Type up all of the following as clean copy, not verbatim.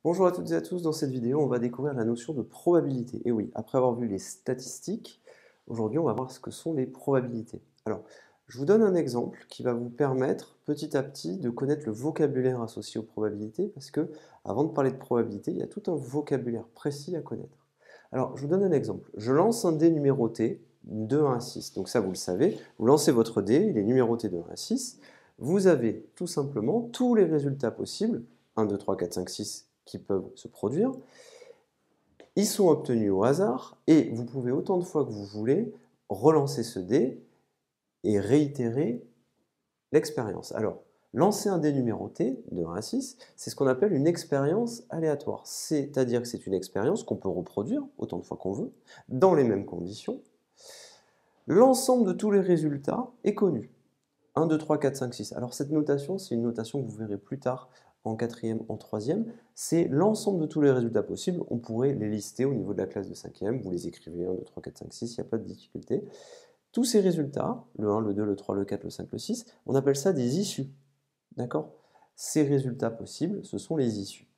Bonjour à toutes et à tous, dans cette vidéo, on va découvrir la notion de probabilité. Et oui, après avoir vu les statistiques, aujourd'hui, on va voir ce que sont les probabilités. Alors, je vous donne un exemple qui va vous permettre petit à petit de connaître le vocabulaire associé aux probabilités, parce que avant de parler de probabilité, il y a tout un vocabulaire précis à connaître. Alors, je vous donne un exemple. Je lance un dé numéroté de 1 à 6. Donc ça, vous le savez, vous lancez votre dé, il est numéroté de 1 à 6. Vous avez tout simplement tous les résultats possibles, 1, 2, 3, 4, 5, 6, qui peuvent se produire. Ils sont obtenus au hasard et vous pouvez autant de fois que vous voulez relancer ce dé et réitérer l'expérience. Alors, lancer un dé numéroté de 1 à 6, c'est ce qu'on appelle une expérience aléatoire. C'est-à-dire que c'est une expérience qu'on peut reproduire autant de fois qu'on veut, dans les mêmes conditions. L'ensemble de tous les résultats est connu. 1, 2, 3, 4, 5, 6. Alors cette notation, c'est une notation que vous verrez plus tard en quatrième, en troisième. C'est l'ensemble de tous les résultats possibles. On pourrait les lister au niveau de la classe de cinquième. Vous les écrivez 1, 2, 3, 4, 5, 6, il n'y a pas de difficulté. Tous ces résultats, le 1, le 2, le 3, le 4, le 5, le 6, on appelle ça des issues. D'accord? Ces résultats possibles, ce sont les issues.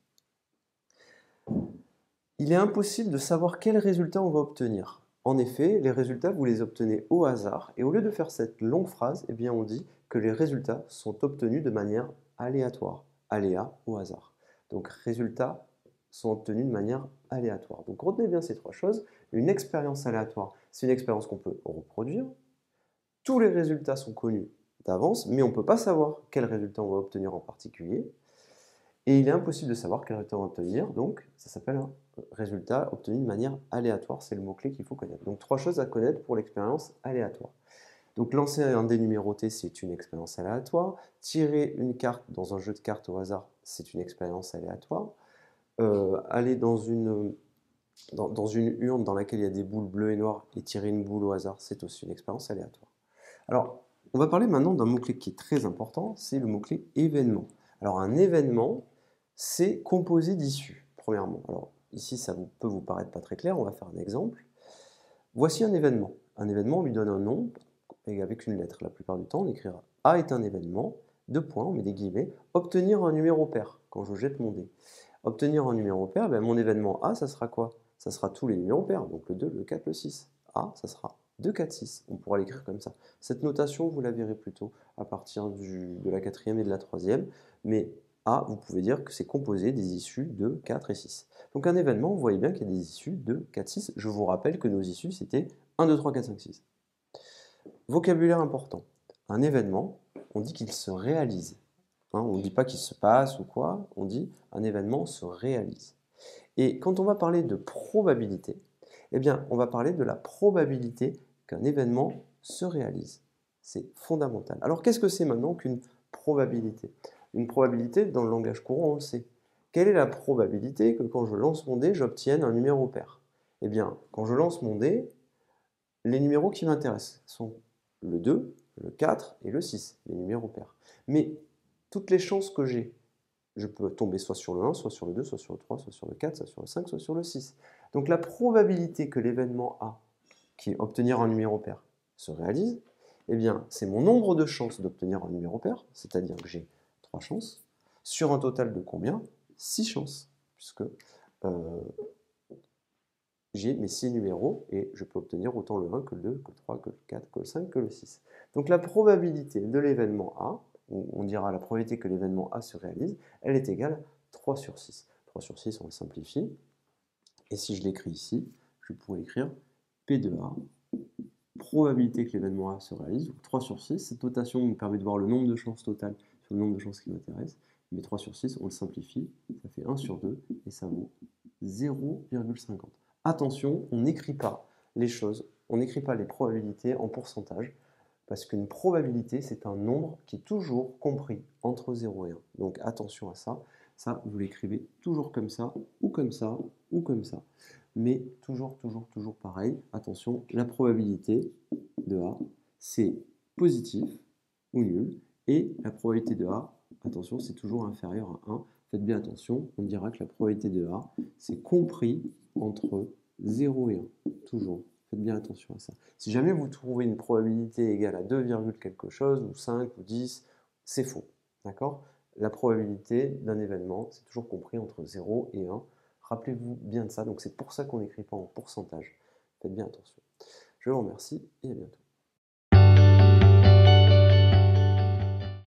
Il est impossible de savoir quel résultat on va obtenir. En effet, les résultats, vous les obtenez au hasard, et au lieu de faire cette longue phrase, eh bien on dit que les résultats sont obtenus de manière aléatoire. Aléa au hasard. Donc résultats sont obtenus de manière aléatoire. Donc retenez bien ces trois choses. Une expérience aléatoire, c'est une expérience qu'on peut reproduire. Tous les résultats sont connus d'avance, mais on ne peut pas savoir quel résultat on va obtenir en particulier. Et il est impossible de savoir quel résultat on va obtenir, donc ça s'appelle un résultat obtenu de manière aléatoire, c'est le mot-clé qu'il faut connaître. Donc trois choses à connaître pour l'expérience aléatoire. Donc lancer un dé numéroté, c'est une expérience aléatoire. Tirer une carte dans un jeu de cartes au hasard, c'est une expérience aléatoire. Aller dans une urne dans laquelle il y a des boules bleues et noires et tirer une boule au hasard, c'est aussi une expérience aléatoire. Alors, on va parler maintenant d'un mot-clé qui est très important, c'est le mot-clé événement. Alors un événement, c'est composé d'issues, premièrement. Alors ici, ça peut vous paraître pas très clair, on va faire un exemple. Voici un événement. Un événement, on lui donne un nom et avec une lettre. La plupart du temps, on écrira A est un événement, deux points, on met des guillemets, obtenir un numéro pair, quand je jette mon dé. Obtenir un numéro pair, ben, mon événement A, ça sera quoi? Ça sera tous les numéros pairs, donc le 2, le 4, le 6. A, ça sera 2, 4, 6. On pourra l'écrire comme ça. Cette notation, vous la verrez plutôt à partir de la quatrième et de la troisième, mais A, vous pouvez dire que c'est composé des issues de 4 et 6. Donc un événement, vous voyez bien qu'il y a des issues de 4, 6. Je vous rappelle que nos issues, c'était 1, 2, 3, 4, 5, 6. Vocabulaire important. Un événement, on dit qu'il se réalise. On ne dit pas qu'il se passe ou quoi, on dit un événement se réalise. Et quand on va parler de probabilité, eh bien, on va parler de la probabilité qu'un événement se réalise. C'est fondamental. Alors, qu'est-ce que c'est maintenant qu'une probabilité? Une probabilité, dans le langage courant, on le sait. Quelle est la probabilité que quand je lance mon dé, j'obtienne un numéro pair? Eh bien, quand je lance mon dé, les numéros qui m'intéressent sont le 2, le 4 et le 6, les numéros pairs. Mais toutes les chances que j'ai, je peux tomber soit sur le 1, soit sur le 2, soit sur le 3, soit sur le 4, soit sur le 5, soit sur le 6. Donc la probabilité que l'événement A, qui est obtenir un numéro pair, se réalise, eh bien, c'est mon nombre de chances d'obtenir un numéro pair, c'est-à-dire que j'ai 3 chances, sur un total de combien? 6 chances, puisque j'ai mes 6 numéros et je peux obtenir autant le 1 que le 2, que le 3, que le 4, que le 5, que le 6. Donc la probabilité de l'événement A, on dira la probabilité que l'événement A se réalise, elle est égale à 3 sur 6. 3 sur 6, on le simplifie. Et si je l'écris ici, je pourrais écrire P de A, probabilité que l'événement A se réalise, donc 3 sur 6. Cette notation me permet de voir le nombre de chances totales sur le nombre de chances qui m'intéressent. Mais 3 sur 6, on le simplifie, ça fait 1 sur 2, et ça vaut 0,50. Attention, on n'écrit pas les choses, on n'écrit pas les probabilités en pourcentage, parce qu'une probabilité, c'est un nombre qui est toujours compris entre 0 et 1. Donc attention à ça. Ça, vous l'écrivez toujours comme ça, ou comme ça, ou comme ça. Mais toujours, toujours, toujours pareil. Attention, la probabilité de A, c'est positif ou nul. Et la probabilité de A, attention, c'est toujours inférieur à 1. Faites bien attention, on dira que la probabilité de A, c'est compris entre 0 et 1. Toujours. Faites bien attention à ça. Si jamais vous trouvez une probabilité égale à 2, quelque chose, ou 5, ou 10, c'est faux. D'accord? La probabilité d'un événement, c'est toujours compris entre 0 et 1. Rappelez-vous bien de ça, donc c'est pour ça qu'on n'écrit pas en pourcentage. Faites bien attention. Je vous remercie et à bientôt.